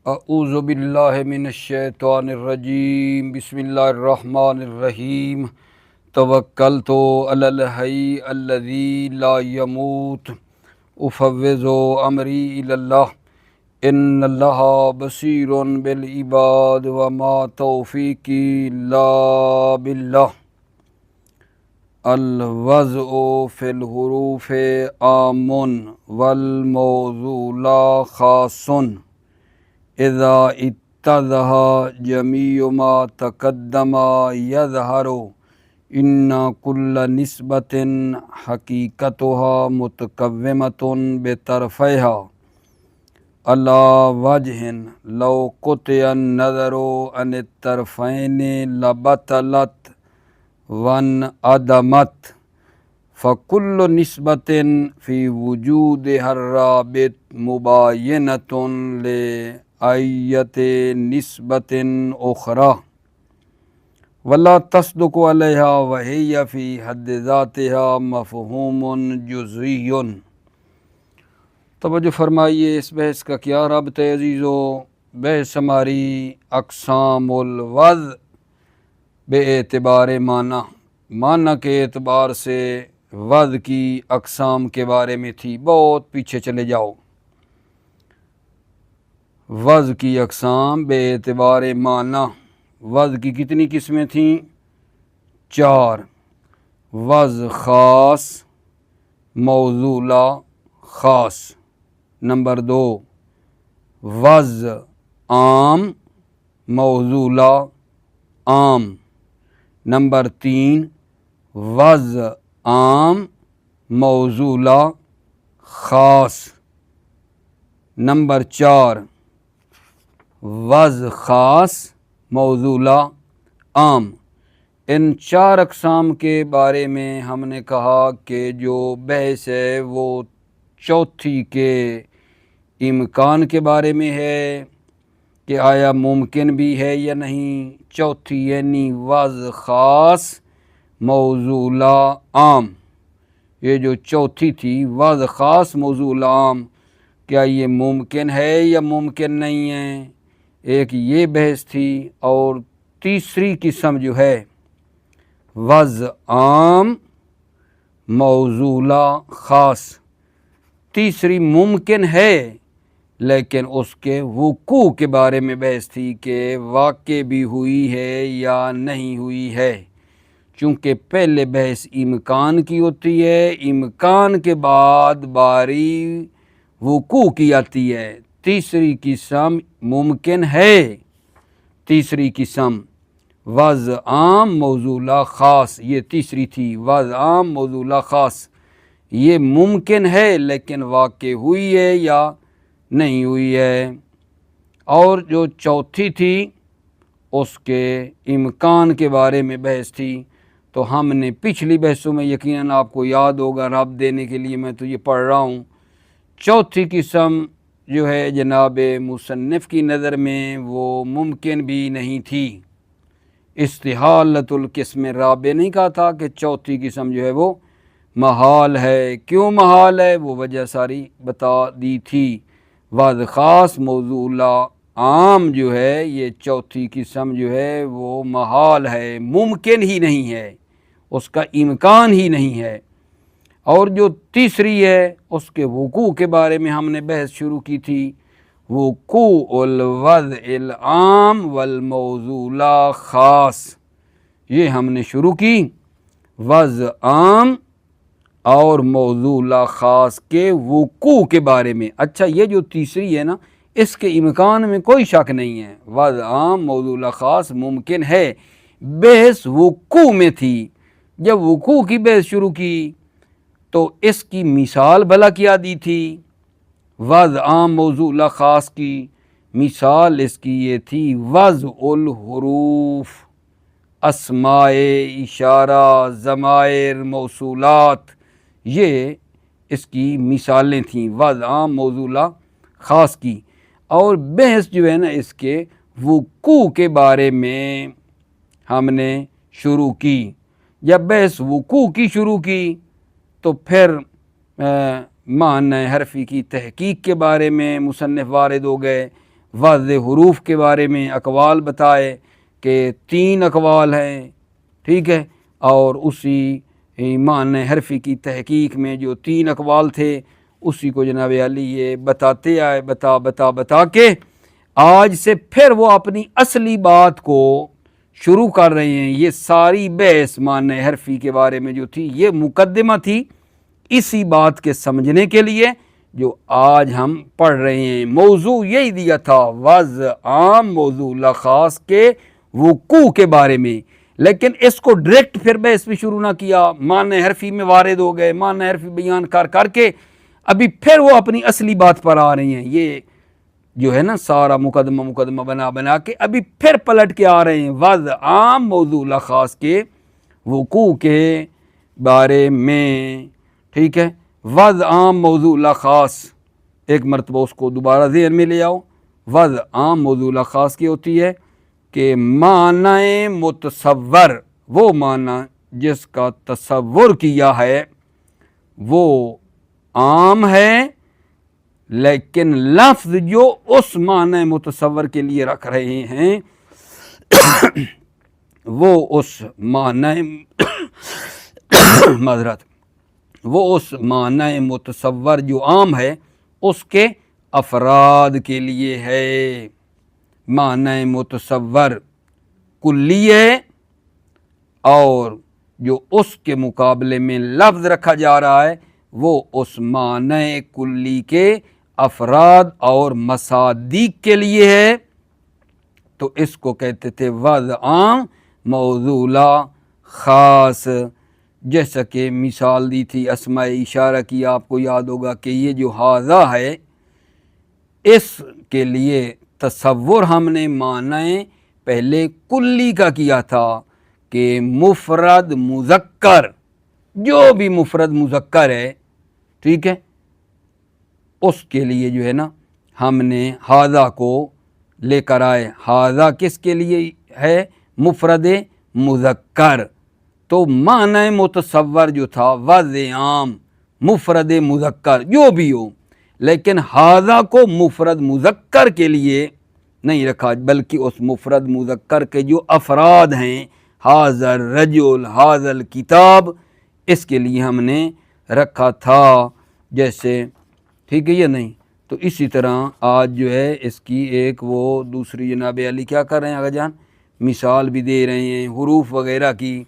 اعوذ باللہ من الشیطان الرجیم بسم اللہ الرحمن الرحیم توکلت علی الحی الذی لا یموت افوض امری الی اللہ ان اللہ بصیر بالعباد وما توفیقی الا باللہ الوضع فی الحروف عام والموضوع لا خاص اذا اتضح جمیع ما تقدم یظہر ان کل نسبت حقیقتها متقومۃ بطرفیها علی وجہ لو قطع النظر عن الطرفین لبطلت وانعدمت فکل نسبت فی وجودها الرابط مباینۃ لأیت نسبت اخری ولا تصدق علیہا وہی فی حد ذاتہا مفہوم جزئی۔ توجہ فرمائیے، اس بحث کا کیا رابط ہے عزیزو؟ بحث ہماری اقسام الوضع بے اعتبار معنی کے اعتبار سے وضع کی اقسام کے بارے میں تھی۔ بہت پیچھے چلے جاؤ۔ وضع کی اقسام بے اعتبار معنی، وضع کی کتنی قسمیں تھیں؟ 4۔ وضع خاص، موضوع لا خاص۔ نمبر 2، وضع عام، موضوع لا عام۔ نمبر 3، وضع عام، موضوع لا خاص۔ نمبر 4، وضع خاص، موضوع لا عام۔ ان 4 اقسام کے بارے میں ہم نے کہا کہ جو بحث ہے وہ چوتھی کے امکان کے بارے میں ہے کہ آیا ممکن بھی ہے یا نہیں۔ چوتھی یعنی وضع خاص، موضوع لا عام۔ یہ جو چوتھی تھی وضع خاص، موضوع لا عام، کیا یہ ممکن ہے یا ممکن نہیں ہے؟ ایک یہ بحث تھی۔ اور تیسری قسم جو ہے وضع عام، موضوع لا خاص، تیسری ممکن ہے لیکن اس کے وقوع کے بارے میں بحث تھی کہ واقع بھی ہوئی ہے یا نہیں ہوئی ہے۔ چونکہ پہلے بحث امکان کی ہوتی ہے، امکان کے بعد باری وقوع کی آتی ہے۔ تیسری قسم ممکن ہے۔ تیسری قسم وضع عام، موضوع لا خاص، یہ تیسری تھی۔ وضع عام، موضوع لا خاص، یہ ممکن ہے لیکن واقع ہوئی ہے یا نہیں ہوئی ہے۔ اور جو چوتھی تھی اس کے امکان کے بارے میں بحث تھی۔ تو ہم نے پچھلی بحثوں میں یقیناً آپ کو یاد ہوگا، رب دینے کے لیے میں تو یہ پڑھ رہا ہوں، چوتھی قسم جو ہے جناب مصنف کی نظر میں وہ ممکن بھی نہیں تھی۔ استحالۃ القسم رابع نہیں کہا تھا کہ چوتھی قسم جو ہے وہ محال ہے۔ کیوں محال ہے وہ وجہ ساری بتا دی تھی۔ وضع خاص، موضوع لا عام جو ہے یہ چوتھی قسم جو ہے وہ محال ہے، ممکن ہی نہیں ہے، اس کا امکان ہی نہیں ہے۔ اور جو تیسری ہے اس کے وقوع کے بارے میں ہم نے بحث شروع کی تھی۔ وقوع الوضع العام والموضوع لا خاص، یہ ہم نے شروع کی وضع عام اور موضوع لا خاص کے وقوع کے بارے میں۔ اچھا، یہ جو تیسری ہے نا، اس کے امکان میں کوئی شک نہیں ہے۔ وضع عام، موضوع لا خاص ممکن ہے۔ بحث وقوع میں تھی۔ جب وقوع کی بحث شروع کی تو اس کی مثال بھلا کیا دی تھی؟ وضع عام، موضوع لا خاص کی مثال اس کی یہ تھی، وضع الحروف، اسماء اشارہ، ضمائر، موصولات، یہ اس کی مثالیں تھیں وضع عام، موضوع لا خاص کی۔ اور بحث جو ہے نا اس کے وقوع کے بارے میں ہم نے شروع کی۔ جب بحث وقوع کی شروع کی تو پھر معنی حرفی کی تحقیق کے بارے میں مصنف وارد ہو گئے، واضح حروف کے بارے میں اقوال بتائے کہ 3 اقوال ہیں، ٹھیک ہے، اور اسی معنی حرفی کی تحقیق میں جو 3 اقوال تھے اسی کو جناب علی یہ بتاتے آئے، بتا کے آج سے پھر وہ اپنی اصلی بات کو شروع کر رہے ہیں۔ یہ ساری بحث معنی حرفی کے بارے میں جو تھی یہ مقدمہ تھی اسی بات کے سمجھنے کے لیے جو آج ہم پڑھ رہے ہیں۔ موضوع یہی دیا تھا وضع عام موضوع لا خاص کے وقوع کے بارے میں، لیکن اس کو ڈائریکٹ پھر بحث بھی شروع نہ کیا، معنی حرفی میں وارد ہو گئے، معنی حرفی بیان کر کے ابھی پھر وہ اپنی اصلی بات پر آ رہے ہیں۔ یہ جو ہے نا سارا مقدمہ بنا کے ابھی پھر پلٹ کے آ رہے ہیں وضع عام موضوع لا خاص کے وقوع کے بارے میں، ٹھیک ہے۔ وضع عام موضوع لا خاص، ایک مرتبہ اس کو دوبارہ ذہن میں لے آؤ۔ وضع عام موضوع لا خاص کی ہوتی ہے کہ معنی متصور، وہ معنی جس کا تصور کیا ہے وہ عام ہے، لیکن لفظ جو اس معنی متصور کے لیے رکھ رہے ہیں وہ اس معنی معذرت وہ اس معنی متصور جو عام ہے اس کے افراد کے لیے ہے۔ معنی متصور کلی ہے اور جو اس کے مقابلے میں لفظ رکھا جا رہا ہے وہ اس معنی کلی کے افراد اور مصادیق کے لیے ہے، تو اس کو کہتے تھے وضع عام موضوع لا خاص۔ جیسا کہ مثال دی تھی اسماء اشارہ کی، آپ کو یاد ہوگا کہ یہ جو ھذا ہے اس کے لیے تصور ہم نے معنی پہلے کلی کا کیا تھا کہ مفرد مذکر، جو بھی مفرد مذکر ہے، ٹھیک ہے، اس کے لیے جو ہے نا ہم نے ھذا کو لے کر آئے۔ ھذا کس کے لیے ہے؟ مفرد مذکر۔ تو معنی متصور جو تھا وضع عام مفرد مذکر جو بھی ہو، لیکن ھذا کو مفرد مذکر کے لیے نہیں رکھا، بلکہ اس مفرد مذکر کے جو افراد ہیں، ھذا الرجل، ھذا الکتاب، اس کے لیے ہم نے رکھا تھا، جیسے، ٹھیک ہے یا نہیں؟ تو اسی طرح آج جو ہے اس کی ایک وہ دوسری جناب علی کیا کر رہے ہیں آگا جان، مثال بھی دے رہے ہیں حروف وغیرہ کی۔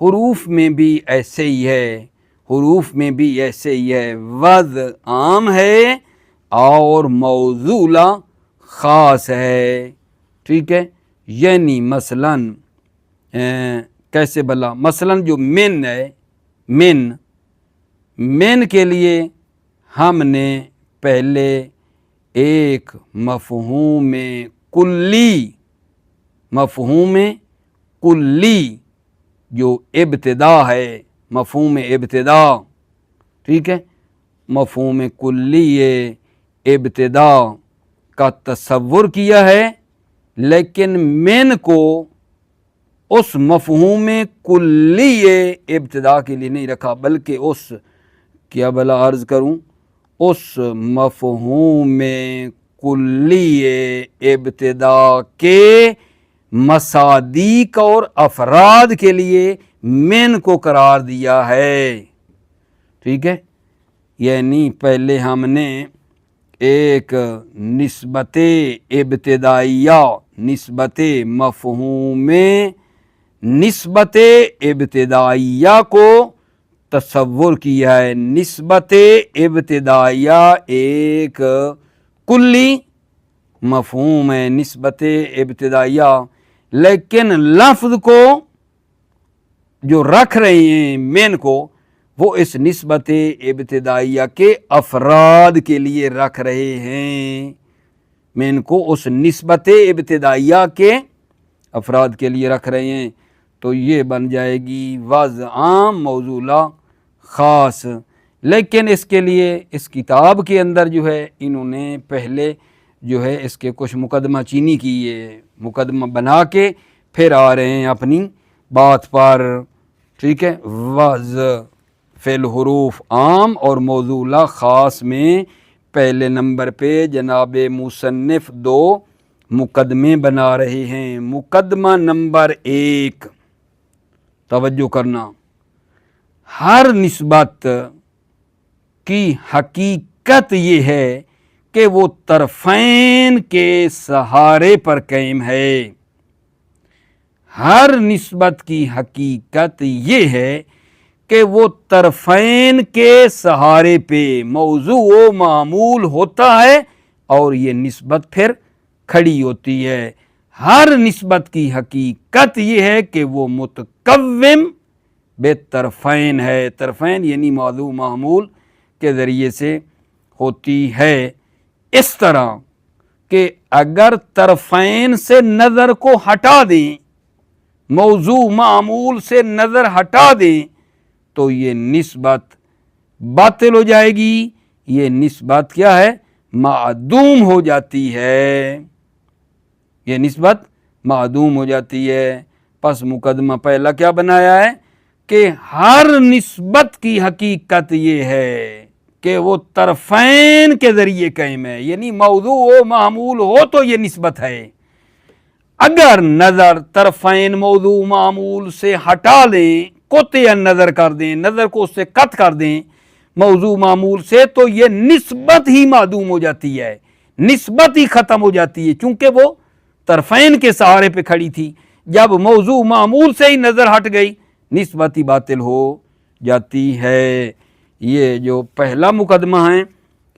حروف میں بھی ایسے ہی ہے، حروف میں بھی ایسے ہی ہے، وضع عام ہے اور موضوع لا خاص ہے، ٹھیک ہے۔ یعنی مثلاً کیسے بلا، مثلاً جو من ہے، من کے لیے ہم نے پہلے ایک مفہوم کلی جو ابتدا ہے، مفہوم ابتدا، ٹھیک ہے، مفہوم کلی ابتدا کا تصور کیا ہے، لیکن من کو اس مفہوم کلی ابتدا کے لیے نہیں رکھا، بلکہ اس کیا بلا عرض کروں، اس مفہوم کلی ابتدا کے مصادیق اور افراد کے لیے من کو قرار دیا ہے، ٹھیک ہے۔ یعنی پہلے ہم نے ایک نسبت ابتدائیہ، نسبت مفہوم نسبت ابتدائیہ کو تصور کیا ہے۔ نسبت ابتدائیہ ایک کلی مفہوم ہے، نسبت ابتدائیہ، لیکن لفظ کو جو رکھ رہے ہیں من کو، وہ اس نسبت ابتدائیہ کے افراد کے لیے رکھ رہے ہیں، من کو اس نسبت ابتدائیہ کے افراد کے لیے رکھ رہے ہیں، تو یہ بن جائے گی وضع عام موضوع لا خاص۔ لیکن اس کے لیے اس کتاب کے اندر جو ہے انہوں نے پہلے جو ہے اس کے کچھ مقدمہ چینی کی ہے، مقدمہ بنا کے پھر آ رہے ہیں اپنی بات پر، ٹھیک ہے۔ وضع فی الحروف عام اور موضوع لا خاص میں پہلے نمبر پہ جناب مصنف دو مقدمے بنا رہے ہیں۔ مقدمہ نمبر 1، توجہ کرنا، ہر نسبت کی حقیقت یہ ہے کہ وہ طرفین کے سہارے پر قائم ہے۔ ہر نسبت کی حقیقت یہ ہے کہ وہ طرفین کے سہارے پہ موضوع و معمول ہوتا ہے اور یہ نسبت پھر کھڑی ہوتی ہے۔ ہر نسبت کی حقیقت یہ ہے کہ وہ متقوم بے طرفین ہے۔ طرفین یعنی موضوع معمول کے ذریعے سے ہوتی ہے، اس طرح کہ اگر طرفین سے نظر کو ہٹا دیں، موضوع معمول سے نظر ہٹا دیں تو یہ نسبت باطل ہو جائے گی، یہ نسبت کیا ہے؟ معدوم ہو جاتی ہے، یہ نسبت معدوم ہو جاتی ہے۔ پس مقدمہ پہلا کیا بنایا ہے کہ ہر نسبت کی حقیقت یہ ہے کہ وہ طرفین کے ذریعے قائم ہے، یعنی موضوع و معمول ہو تو یہ نسبت ہے۔ اگر نظر طرفین موضوع معمول سے ہٹا دیں، قطع نظر کر دیں، نظر کو اس سے قطع کر دیں موضوع معمول سے، تو یہ نسبت ہی معدوم ہو جاتی ہے، نسبت ہی ختم ہو جاتی ہے، چونکہ وہ طرفین کے سہارے پہ کھڑی تھی۔ جب موضوع معمول سے ہی نظر ہٹ گئی، نسبت ہی باطل ہو جاتی ہے۔ یہ جو پہلا مقدمہ ہے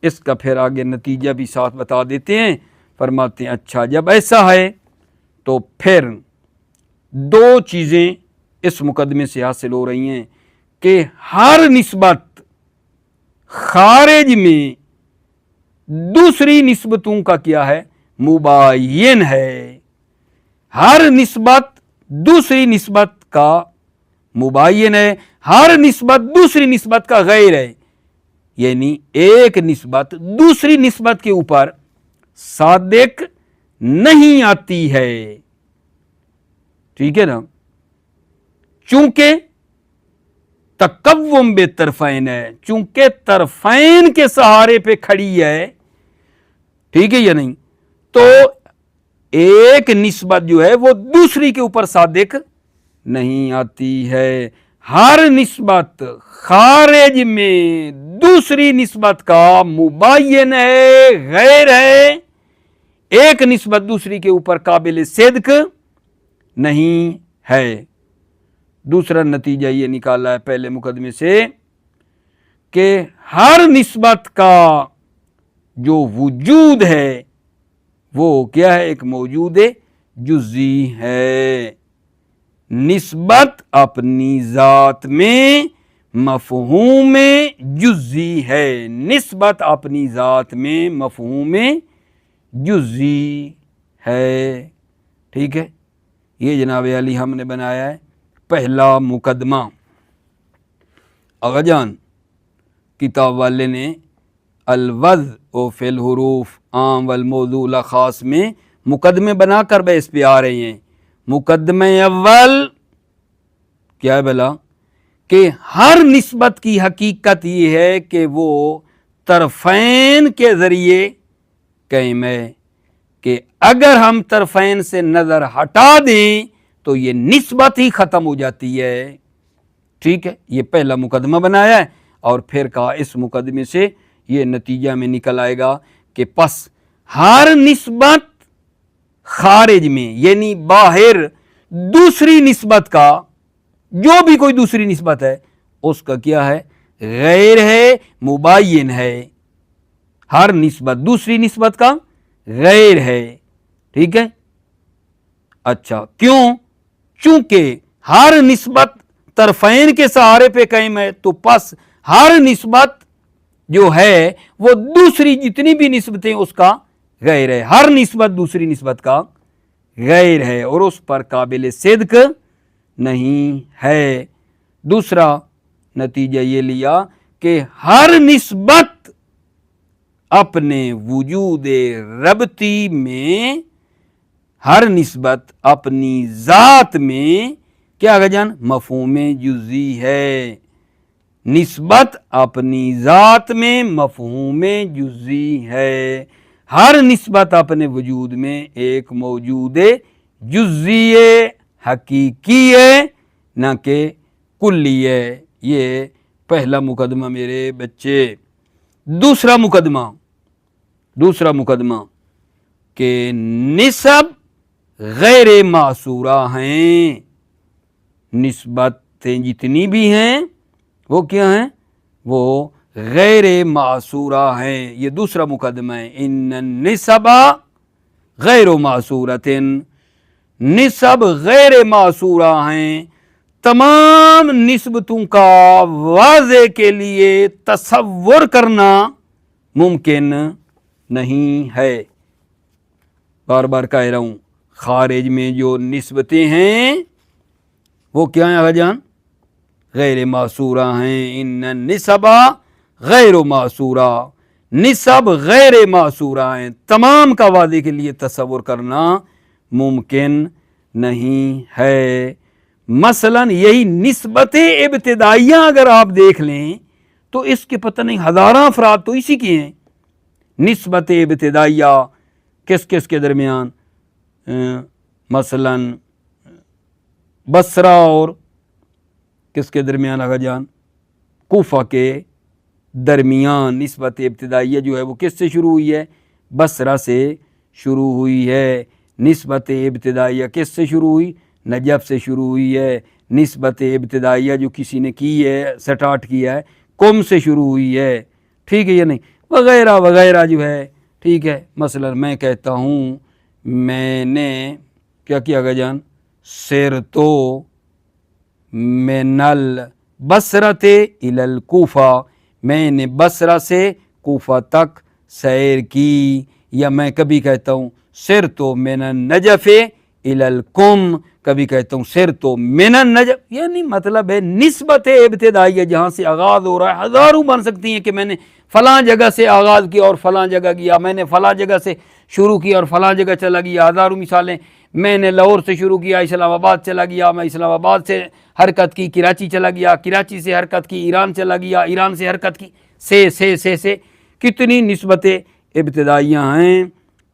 اس کا پھر آگے نتیجہ بھی ساتھ بتا دیتے ہیں۔ فرماتے ہیں اچھا جب ایسا ہے تو پھر دو چیزیں اس مقدمے سے حاصل ہو رہی ہیں کہ ہر نسبت خارج میں دوسری نسبتوں کا کیا ہے؟ مباین ہے۔ ہر نسبت دوسری نسبت کا مباین ہے، ہر نسبت دوسری نسبت کا غیر ہے، یعنی ایک نسبت دوسری نسبت کے اوپر صادق نہیں آتی ہے، ٹھیک ہے نا؟ چونکہ تقوم بے طرفین ہے، چونکہ طرفین کے سہارے پہ کھڑی ہے، ٹھیک ہے یا نہیں؟ تو ایک نسبت جو ہے وہ دوسری کے اوپر صادق نہیں آتی ہے۔ ہر نسبت خارج میں دوسری نسبت کا مباین ہے، غیر ہے، ایک نسبت دوسری کے اوپر قابل صدق نہیں ہے۔ دوسرا نتیجہ یہ نکالا ہے پہلے مقدمے سے کہ ہر نسبت کا جو وجود ہے وہ کیا ہے؟ ایک موجود جزئی ہے۔ نسبت اپنی ذات میں مفہوم جزئی ہے، نسبت اپنی ذات میں مفہوم جزئی ہے، ٹھیک ہے؟ یہ جناب علی ہم نے بنایا ہے پہلا مقدمہ۔ آغا جان کتاب والے نے الوضع فی الحروف عام والموضوع لا خاص میں مقدمے بنا کر بحث پہ آ رہے ہیں۔ مقدمہ اول کیا ہے بلا؟ کہ ہر نسبت کی حقیقت یہ ہے کہ وہ طرفین کے ذریعے قائم ہے، کہ اگر ہم طرفین سے نظر ہٹا دیں تو یہ نسبت ہی ختم ہو جاتی ہے، ٹھیک ہے؟ یہ پہلا مقدمہ بنایا ہے اور پھر کہا اس مقدمے سے یہ نتیجہ میں نکل آئے گا کہ پس ہر نسبت خارج میں یعنی باہر دوسری نسبت کا، جو بھی کوئی دوسری نسبت ہے اس کا کیا ہے؟ غیر ہے، مباین ہے۔ ہر نسبت دوسری نسبت کا غیر ہے، ٹھیک ہے؟ اچھا کیوں؟ چونکہ ہر نسبت طرفین کے سہارے پہ قائم ہے، تو پس ہر نسبت جو ہے وہ دوسری جتنی بھی نسبتیں اس کا غیر ہے، ہر نسبت دوسری نسبت کا غیر ہے اور اس پر قابل صدق نہیں ہے۔ دوسرا نتیجہ یہ لیا کہ ہر نسبت اپنے وجود ربطی میں، ہر نسبت اپنی ذات میں کیا جان؟ مفہوم جزئی ہے، نسبت اپنی ذات میں مفہوم جزئی ہے، ہر نسبت اپنے وجود میں ایک موجود جزئی حقیقی ہے، نہ کہ کلی ہے۔ یہ پہلا مقدمہ میرے بچے۔ دوسرا مقدمہ کہ نسب غیر معصورہ ہیں، نسبتیں جتنی بھی ہیں وہ کیا ہیں؟ وہ غیر معصورہ ہیں۔ یہ دوسرا مقدمہ ہے، ان النسب غیر معصورۃ، نسب غیر معصورہ ہیں، تمام نسبتوں کا واضح کے لیے تصور کرنا ممکن نہیں ہے۔ بار بار کہہ رہا ہوں، خارج میں جو نسبتیں ہیں وہ کیا ہیں آقا جان؟ غیر معصورہ ہیں۔ ان النسب غیر معصورہ، نسب غیر معصورہ ہیں، تمام کا واضح کے لیے تصور کرنا ممکن نہیں ہے۔ مثلا یہی نسبت ابتدائیہ اگر آپ دیکھ لیں تو اس کے پتہ نہیں ہزاراں افراد تو اسی کے ہیں۔ نسبت ابتدائیہ کس کس کے درمیان؟ مثلا بصرہ اور کس کے درمیان آقا جان؟ کوفہ کے درمیان نسبت ابتدائیہ جو ہے وہ کس سے شروع ہوئی ہے؟ بصرہ سے شروع ہوئی ہے۔ نسبت ابتدائیہ کس سے شروع ہوئی؟ نجف سے شروع ہوئی ہے۔ نسبت ابتدائیہ جو کسی نے کی ہے، سٹارٹ کیا ہے، قم سے شروع ہوئی ہے، ٹھیک ہے یا نہیں، وغیرہ وغیرہ جو ہے، ٹھیک ہے۔ مثلا میں کہتا ہوں میں نے کیا کیا آقا جان؟ سیر تو من البصرۃ الی الکوفہ، میں نے بصرہ سے کوفہ تک سیر کی۔ یا میں کبھی کہتا ہوں سیر تو من النجف الی القم، کبھی کہتا ہوں سیر تو من النجف، یعنی مطلب ہے نسبت ابتدائیہ جہاں سے آغاز ہو رہا ہے، ہزاروں بن سکتی ہیں کہ میں نے فلاں جگہ سے آغاز کیا اور فلاں جگہ گیا، میں نے فلاں جگہ سے شروع کیا اور فلاں جگہ چلا گیا، ہزاروں مثالیں۔ میں نے لاہور سے شروع کیا، اسلام آباد چلا گیا، میں اسلام آباد سے حرکت کی کراچی چلا گیا، کراچی سے حرکت کی ایران چلا گیا، ایران سے حرکت کی سے کتنی نسبتیں ابتدائیہ ہیں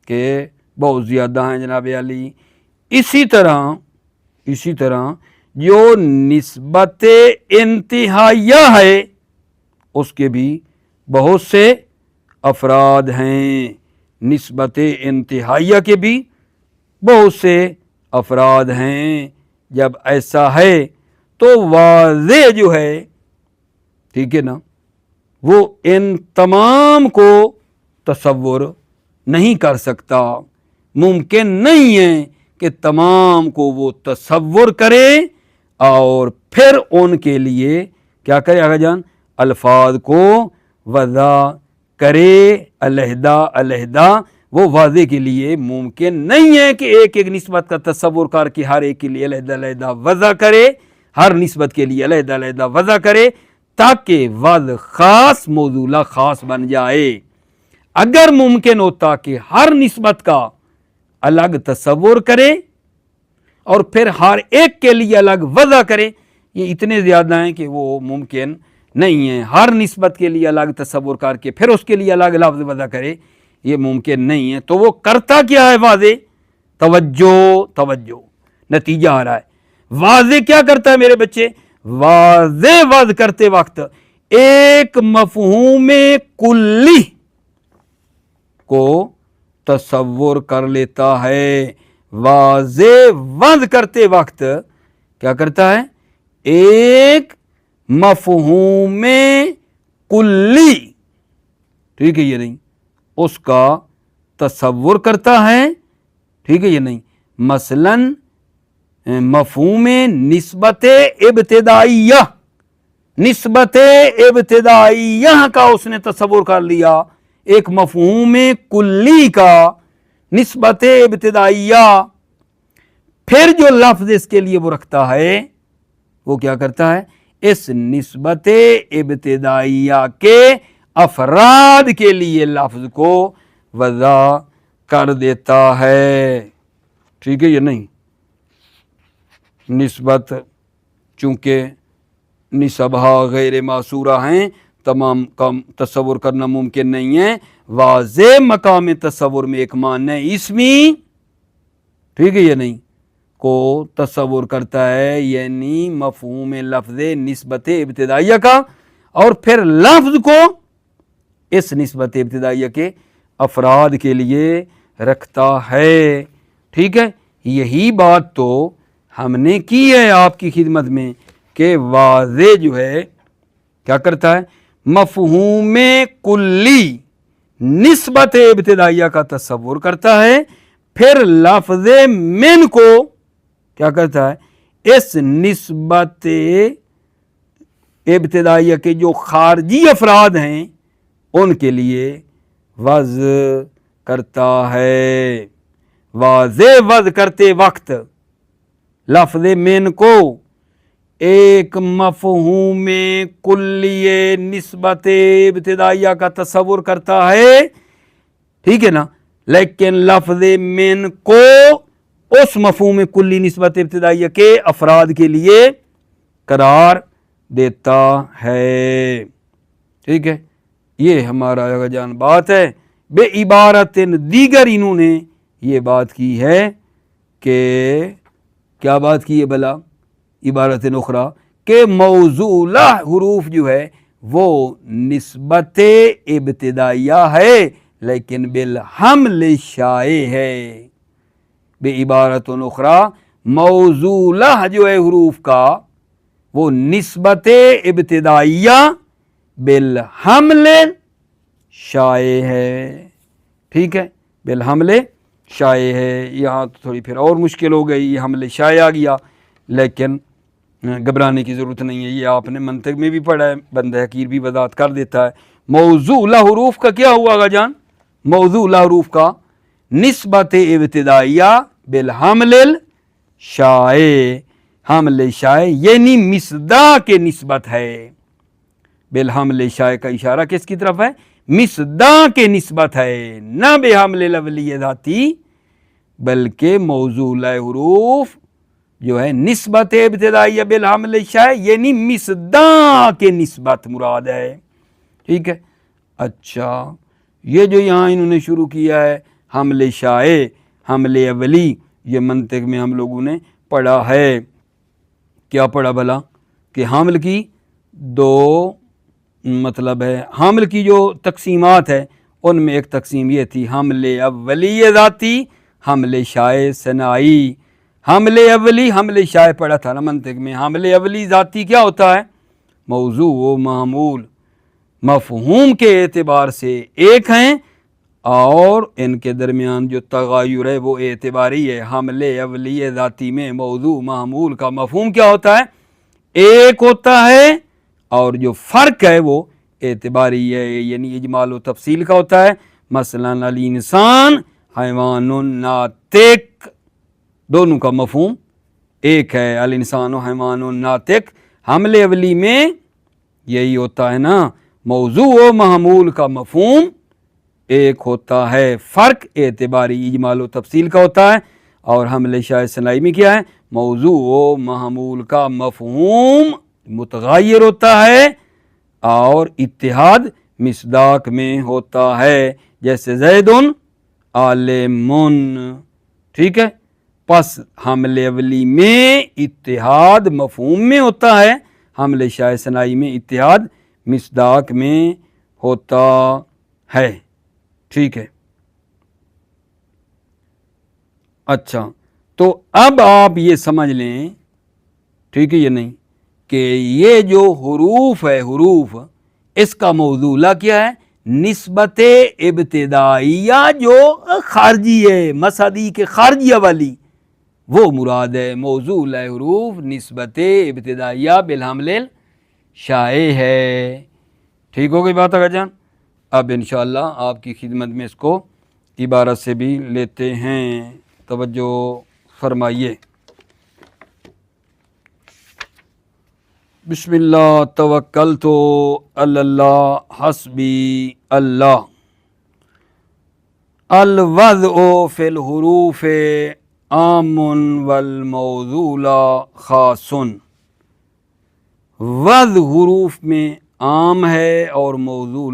کہ بہت زیادہ ہیں جناب علی۔ اسی طرح جو نسبت انتہائیہ ہے اس کے بھی بہت سے افراد ہیں، نسبت انتہائیہ کے بھی بہت سے افراد ہیں۔ جب ایسا ہے تو واضح جو ہے، ٹھیک ہے نا، وہ ان تمام کو تصور نہیں کر سکتا، ممکن نہیں ہے کہ تمام کو وہ تصور کرے اور پھر ان کے لیے کیا کرے آقا جان؟ الفاظ کو وضع کرے علیحدہ علیحدہ۔ وہ واضح کے لیے ممکن نہیں ہے کہ ایک ایک نسبت کا تصور کر کے ہر ایک کے لیے علیحدہ علیحدہ وضع کرے، ہر نسبت کے لیے علیحدہ علیحدہ وضع کرے تاکہ وضع خاص موضوع خاص بن جائے۔ اگر ممکن ہوتا کہ ہر نسبت کا الگ تصور کرے اور پھر ہر ایک کے لیے الگ وضع کرے، یہ اتنے زیادہ ہیں کہ وہ ممکن نہیں ہے۔ ہر نسبت کے لیے الگ تصور کر کے پھر اس کے لیے الگ لفظ وضع کرے، یہ ممکن نہیں ہے۔ تو وہ کرتا کیا ہے؟ واضح، توجہ، نتیجہ آ رہا ہے۔ واضح کیا کرتا ہے میرے بچے؟ واضح وضع کرتے وقت ایک مفہوم کلی کو تصور کر لیتا ہے۔ واضح وضع کرتے وقت کیا کرتا ہے؟ ایک مفہوم کلی، ٹھیک ہے یہ نہیں، اس کا تصور کرتا ہے، ٹھیک ہے یہ نہیں۔ مثلا مفہوم نسبت ابتدائیہ، نسبت ابتدائیہ کا اس نے تصور کر لیا، ایک مفہوم کلی کا نسبت ابتدائیہ، پھر جو لفظ اس کے لیے وہ رکھتا ہے وہ کیا کرتا ہے؟ اس نسبت ابتدائیہ کے افراد کے لیے لفظ کو وضع کر دیتا ہے، ٹھیک ہے یا نہیں۔ نسبت چونکہ نسبہ غیر معصورہ ہیں، تمام کا تصور کرنا ممکن نہیں ہے۔ واضح مقام تصور میں ایک معنی اسمی، ٹھیک ہے یا نہیں، کو تصور کرتا ہے، یعنی مفہوم لفظ نسبت ابتدائیہ کا، اور پھر لفظ کو اس نسبت ابتدائیہ کے افراد کے لیے رکھتا ہے، ٹھیک ہے۔ یہی بات تو ہم نے کی ہے آپ کی خدمت میں کہ واضح جو ہے کیا کرتا ہے، مفہوم کلی نسبت ابتدائیہ کا تصور کرتا ہے، پھر لفظ من کو کیا کرتا ہے، اس نسبت ابتدائیہ کے جو خارجی افراد ہیں ان کے لیے وضع کرتا ہے۔ واضح وضع کرتے وقت لفظ من کو ایک مفہوم کلی نسبت ابتدائیہ کا تصور کرتا ہے، ٹھیک ہے نا، لیکن لفظ من کو اس مفہوم کلی نسبت ابتدائیہ کے افراد کے لیے قرار دیتا ہے، ٹھیک ہے۔ یہ ہمارا جان بات ہے۔ بے عبارت دیگر انہوں نے یہ بات کی ہے کہ کیا بات کی ہے بلا، عبارت اخرى کہ موضوعہ حروف جو ہے وہ نسبت ابتدائیہ ہے لیکن بالحمل شائع ہے۔ بے عبارت اخرى موضوعہ جو ہے حروف کا وہ نسبت ابتدائیہ بالحمل شائع ہے، ٹھیک ہے، بالحمل شائع ہے۔ یہاں تو تھوڑی پھر اور مشکل ہو گئی، یہ حمل شائع آ گیا، لیکن گھبرانے کی ضرورت نہیں ہے، یہ آپ نے منطق میں بھی پڑھا ہے، بندہ حقیر بھی وضاحت کر دیتا ہے۔ موضوع حروف کا کیا ہوا گا جان، موضوع حروف کا نسبت ابتدائیہ بالحمل شائع، حمل شائع یعنی مصداق کے نسبت ہے۔ بالحمل شائع کا اشارہ کس کی طرف ہے، مصداق کے نسبت ہے، نہ بحمل لفظی ذاتی، بلکہ موضوع حروف جو ہے نسبت ابتدائیہ بالحمل شائع یعنی مصداق کے نسبت مراد ہے، ٹھیک ہے۔ اچھا، یہ جو یہاں انہوں نے شروع کیا ہے حمل شائع، حمل اولی، یہ منطق میں ہم لوگوں نے پڑھا ہے، کیا پڑھا بھلا، کہ حمل کی دو مطلب ہے، حمل کی جو تقسیمات ہے ان میں ایک تقسیم یہ تھی حمل اولی ذاتی، حمل شائع ثنائی۔ حمل اولی حمل شائع پڑھا تھا نا منطق میں، حمل اولی ذاتی کیا ہوتا ہے، موضوع و معمول مفہوم کے اعتبار سے ایک ہیں اور ان کے درمیان جو تغیر ہے وہ اعتباری ہے۔ حمل اولی ذاتی میں موضوع معمول کا مفہوم کیا ہوتا ہے، ایک ہوتا ہے، اور جو فرق ہے وہ اعتباری ہے، یعنی اجمال و تفصیل کا ہوتا ہے۔ مثلا الانسان حیوان ناطق، دونوں کا مفہوم ایک ہے، الانسان و حیوان ناطق۔ حمل اولی میں یہی ہوتا ہے نا، موضوع و محمول کا مفہوم ایک ہوتا ہے، فرق اعتباری اجمال و تفصیل کا ہوتا ہے۔ اور حمل شائع ثنائی میں کیا ہے، موضوع و محمول کا مفہوم متغیر ہوتا ہے اور اتحاد مصداق میں ہوتا ہے، جیسے زید عالم، ٹھیک ہے۔ پس حمل اولی میں اتحاد مفہوم میں ہوتا ہے، حمل شائع ثنائی میں اتحاد مصداق میں ہوتا ہے، ٹھیک ہے۔ اچھا، تو اب آپ یہ سمجھ لیں، ٹھیک ہے یہ نہیں، کہ یہ جو حروف ہے، حروف اس کا موضوع کیا ہے، نسبت ابتدائیہ جو خارجی ہے، مصادیق خارجیہ والی، وہ مراد ہے۔ موضوع حروف نسبت ابتدائیہ بالحمل شائع ہے، ٹھیک ہو گئی بات اگر جان۔ اب انشاءاللہ آپ کی خدمت میں اس کو عبارت سے بھی لیتے ہیں، توجہ فرمائیے۔ بسم اللہ توکلت علی اللہ حسبی اللہ۔ الوضع فی الحروف عام والموضوع خاص۔ وض حروف میں عام ہے اور موضوع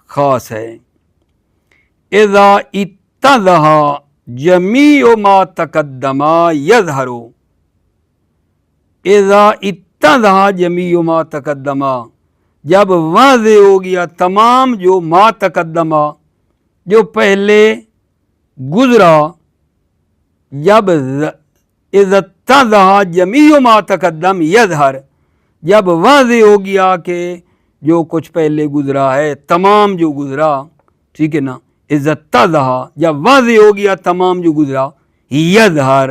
خاص ہے. اذا اتضح جمیع ما تقدم یظہر. اذا اتضح جمیع ما تقدم، جب واضح ہو گیا تمام جو ما تقدم جو پہلے گزرا، جب اذا اتضح جمیع ما تقدم یظہر، جب واضح ہو گیا کہ جو کچھ پہلے گزرا ہے تمام جو گزرا، ٹھیک ہے نا، اذا اتضح جب واضح ہو گیا تمام جو گزرا، یظہر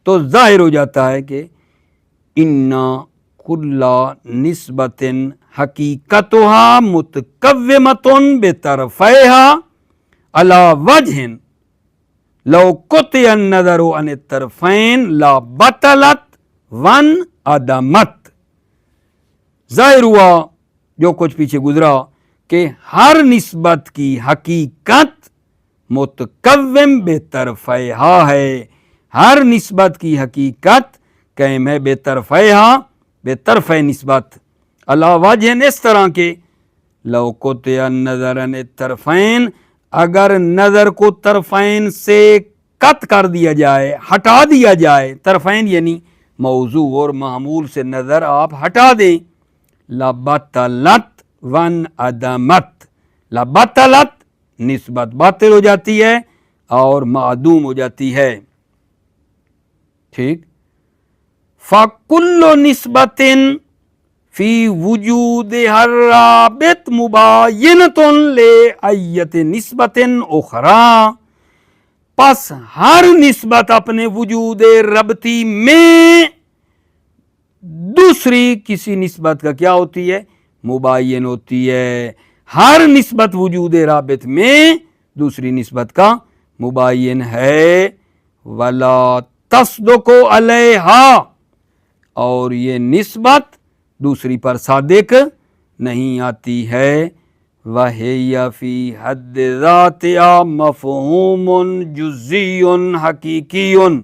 تو ظاہر ہو جاتا ہے کہ انا کل نسبت حقیقتها متقومۃ بطرفیہا علی وجہ لو قطع النظر عن الطرفین لا بطلت وانعدمت. ظاہر ہوا جو کچھ پیچھے گزرا کہ ہر نسبت کی حقیقت متقوم بے طرفیہا ہے، ہر نسبت کی حقیقت قائم ہے بے طرفیہا، بے طرف نسبت، علی وجہ اس طرح کے لو قطع النظر عن الطرفین، اگر نظر کو طرفین سے قط کر دیا جائے، ہٹا دیا جائے، طرفین یعنی موضوع اور معمول سے نظر آپ ہٹا دیں، لبطلت وانعدمت، لبطلت نسبت باطل ہو جاتی ہے اور معدوم ہو جاتی ہے. ٹھیک. فَكُلُّ نِسْبَةٍ فِي وُجُودِهَا الرَّابِطُ مُبَايِنَةٌ لِأَيَّةِ نِسْبَةٍ أُخْرَى. پس ہر نسبت اپنے وجود ربطی میں دوسری کسی نسبت کا کیا ہوتی ہے؟ مباین ہوتی ہے. ہر نسبت وجود رابط میں دوسری نسبت کا مباین ہے. وَلَا تَصْدُقُ عَلَيْهَا، اور یہ نسبت دوسری پر صادق نہیں آتی ہے. وَهِيَ فِي حَدِّ ذَاتِهَا مَفْهُومٌ جُزْئِيٌّ حَقِیقِیٌّ،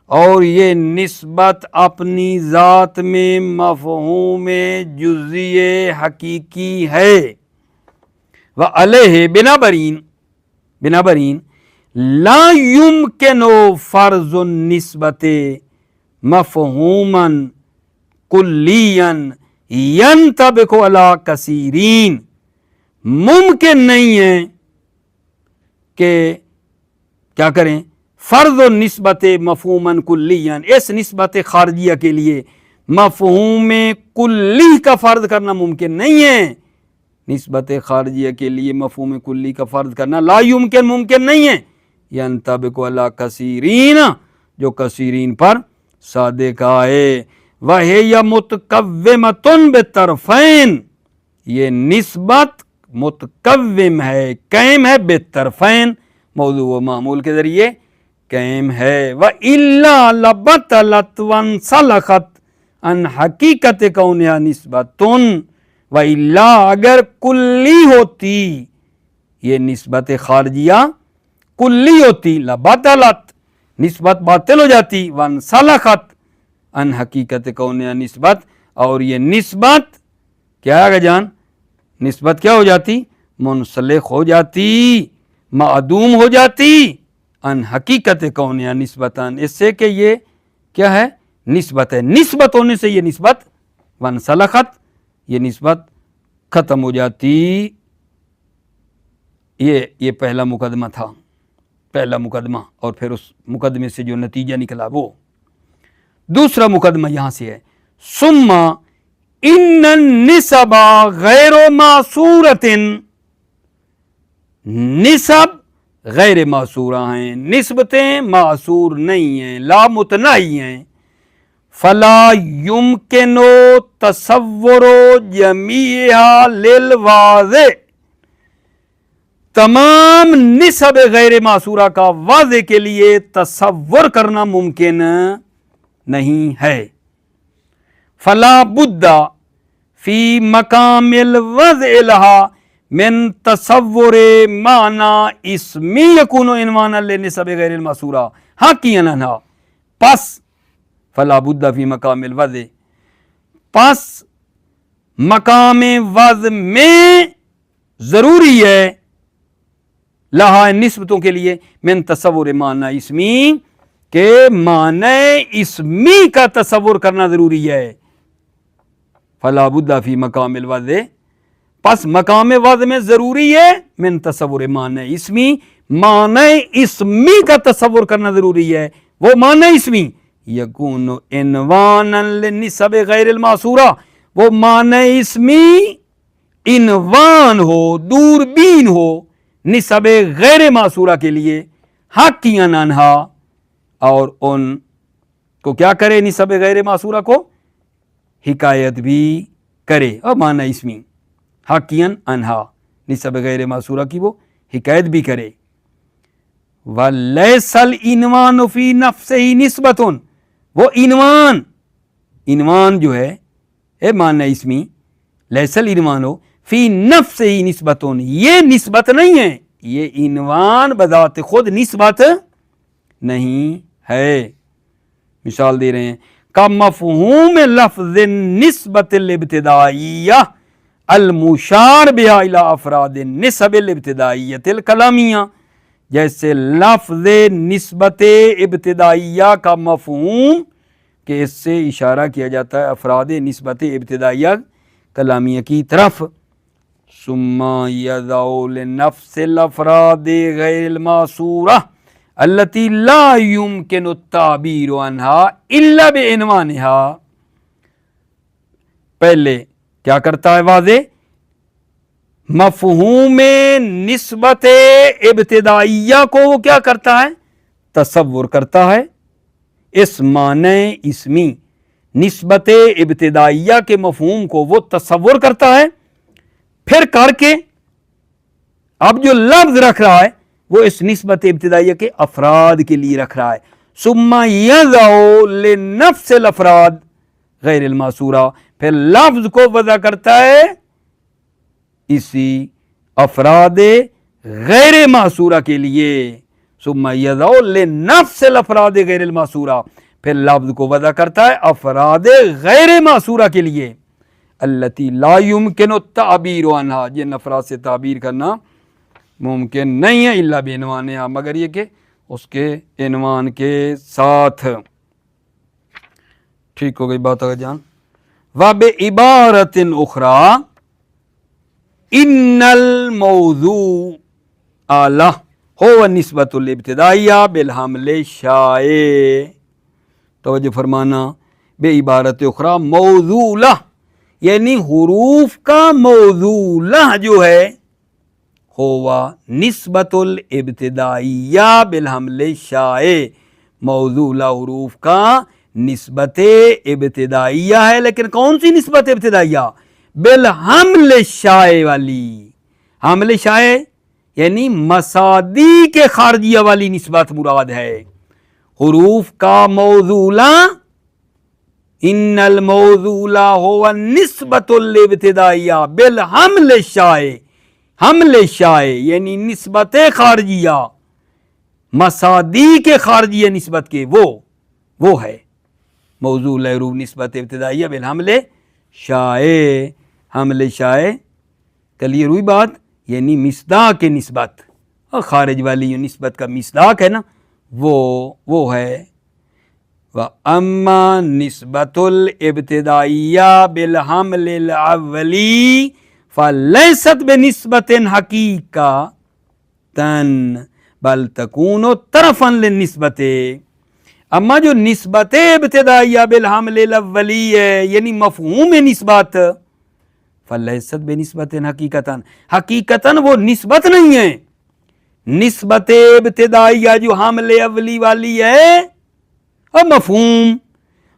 اور یہ نسبت اپنی ذات میں مفہوم جزئی حقیقی ہے. وَعَلَيْهِ بنابراین لا يمکن فرض النسبت مفہوما کلیا ینطبق علی کثیرین، ممکن نہیں ہے کہ کیا کریں، فرض و نسبت مفہوماً کلیاً، اس نسبت خارجیہ کے لیے مفہوم کلی کا فرض کرنا ممکن نہیں ہے. نسبت خارجیہ کے لیے مفہوم کلی کا فرض کرنا لا یمکن، ممکن نہیں ہے. ینطبق علی کثیرین، جو کثیرین پر صادق آئے. وَهِيَ مُتَقَوِّمَةٌ بِالطَّرْفَيْن، یہ نسبت متقوم ہے، قائم ہے بالطرفین، موضوع و معمول کے ذریعے قائم ہے. وَإِلَّا لَبَطَلَتْ وَانْسَلَخَتْ عَنْ حَقِیقَتِ کَوْنِهَا نِسْبَةٌ. وَإِلَّا اگر کلی ہوتی، یہ نسبت خارجیہ کلی ہوتی، لَبَطَلَتْ نسبت باطل ہو جاتی، وَانْسَلَخَتْ عَنْ حَقِیقَتِ کَوْنِهَا نسبت، اور یہ نسبت کیا ہے جان، نسبت کیا ہو جاتی، منسلخ ہو جاتی، معدوم ہو جاتی. ان حقیقت کونیا نسبتاً، اس سے کہ یہ کیا ہے، نسبت ہے، نسبت ہونے سے یہ نسبت وانسلخت، یہ نسبت ختم ہو جاتی. یہ پہلا مقدمہ تھا، پہلا مقدمہ، اور پھر اس مقدمے سے جو نتیجہ نکلا وہ دوسرا مقدمہ یہاں سے ہے. ثم ان النسب غیر معصورۃ، نسب غیر معصورہ ہیں، نسبتیں معصور نہیں ہیں، لا متناہی ہیں. فلا یمکن تصور جمیعها للواضح، تمام نسب غیر معصورہ کا واضح کے لیے تصور کرنا ممکن نہیں ہے. فلا بد فی مقام الوضع لها من تصور معنی اسمی یکون عنوانا لنسب غیر المعصورہ حقیقا عنہا. پس فلا بد فی مقام الوضع، پس مقام وضع میں ضروری ہے لہا نسبتوں کے لیے من تصور معنی اسمی کہ معنی اسمی کا تصور کرنا ضروری ہے. فلا بد فی مقام الوضع پس مقام وضع میں ضروری ہے من تصور معنی اسمی معنی اسمی کا تصور کرنا ضروری ہے. وہ معنی اسمی یکون عنوانا للنسب غیر المعصورہ وہ معنی اسمی عنوان ہو دوربین ہو نسب غیر معصورہ کے لیے حقیاً انہا اور ان کو کیا کرے نسب غیر معصورہ کو حکایت بھی کرے اور معنی اسمی حقیاً انہا نسب غیر معصورہ کی وہ حکایت بھی کرے. وَلَيْسَ الْإِنْوَانُ فِي نَفْسِهِ نِسْبَةٌ وہ عنوان جو ہے معنی اسمی لیس العنوان فی نفسہ نسبت یہ نسبت نہیں ہے یہ عنوان بذات خود نسبت نہیں ہے. مثال دے رہے ہیں کا مفہوم لفظ نسبت الابتدائیہ المشار بها الی افراد النسب الابتدائیہ الکلامیہ جیسے لفظ نسبت ابتدائیہ کا مفہوم کہ اس سے اشارہ کیا جاتا ہے افراد نسبت ابتدائیہ کلامیہ کی طرف. ثم یضع لنفس الافراد غیر المعصورہ التي لا يمكن التعبیر عنها الا بعنوانها پہلے کیا کرتا ہے واضح مفہوم نسبت ابتدائیہ کو وہ کیا کرتا ہے تصور کرتا ہے اس معنی اسمی نسبت ابتدائیہ کے مفہوم کو وہ تصور کرتا ہے پھر کر کے اب جو لفظ رکھ رہا ہے وہ اس نسبت ابتدائیہ کے افراد کے لیے رکھ رہا ہے. ثم یضع لنفس الافراد غیر المعصورہ پھر لفظ کو وضع کرتا ہے اسی افراد غیر معصورہ کے لیے. ثم یضع لنفس الافراد غیر المعصورہ پھر لفظ کو وضع کرتا ہے افراد غیر معصورہ کے لیے التی لا یمکن التعبیر عنہا جن افراد سے تعبیر کرنا ممکن نہیں ہے الا بعنوانہا مگر یہ کہ اس کے عنوان کے ساتھ. ٹھیک ہو گئی بات آگے جان. وبعبارۃ اخری ان الموضوع اعلی ہو نسبت الابتدائیہ بالحمل شائع توجہ فرمانا بے عبارت اخری موضوع یعنی حروف کا موضوع جو ہے ہوا نسبت الابتدائیہ بالحمل شائع موضوع حروف کا نسبت ابتدائیہ ہے لیکن کون سی نسبت ابتدائیہ بالحمل شائع والی حمل شائع یعنی مسادی کے خارجیہ والی نسبت مراد ہے. حروف کا موضوع ان الموضوع هو نسبت الابتدائیہ بالحمل شائع حمل شائع یعنی نسبت خارجیہ مسادی کے خارجیہ نسبت کے وہ ہے موضوع حروف نسبت ابتدائیہ بالحمل شائع حمل شائع کلیئر ہوئی بات یعنی مصداق کے نسبت اور خارج والی جو نسبت کا مصداق ہے نا وہ ہے. وَأَمَّا نِسْبَةُ الْإِبْتِدَائِيَّةِ بِالْحَمْلِ الْأَوَّلِي فَلَيْسَتْ بِنِسْبَةٍ حَقِيقَةً بَلْ تَكُونُ طَرَفًا لِلنِّسْبَةِ اما جو نسبت ابتدائیہ بالحمل الاولی ہے یعنی مفہوم نسبت فَلَيْسَتْ بِنِسْبَةٍ حَقِيقَةً حقیقتاً وہ نسبت نہیں ہے. نسبت ابتدائیہ جو حمل اولی والی ہے اور مفہوم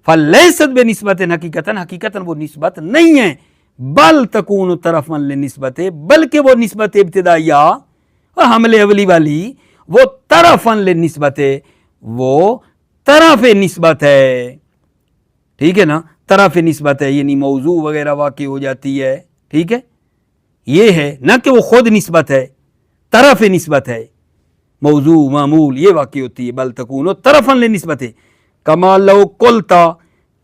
فَلَيْسَتْ بِنِسْبَةٍ حَقِيقَةً حقیقتاً وہ نسبت نہیں ہے بل تکون طرفاً للنسبت بلکہ وہ نسبت ابتدائیہ اور حمل اولی والی وہ طرفاً للنسبت وہ طرف نسبت ہے. ٹھیک ہے نا طرف نسبت ہے یعنی موضوع وغیرہ واقع ہو جاتی ہے. ٹھیک ہے یہ ہے نہ کہ وہ خود نسبت ہے طرف نسبت ہے موضوع معمول یہ واقع ہوتی ہے بل تکون طرفاً للنسبت کما لو قلتا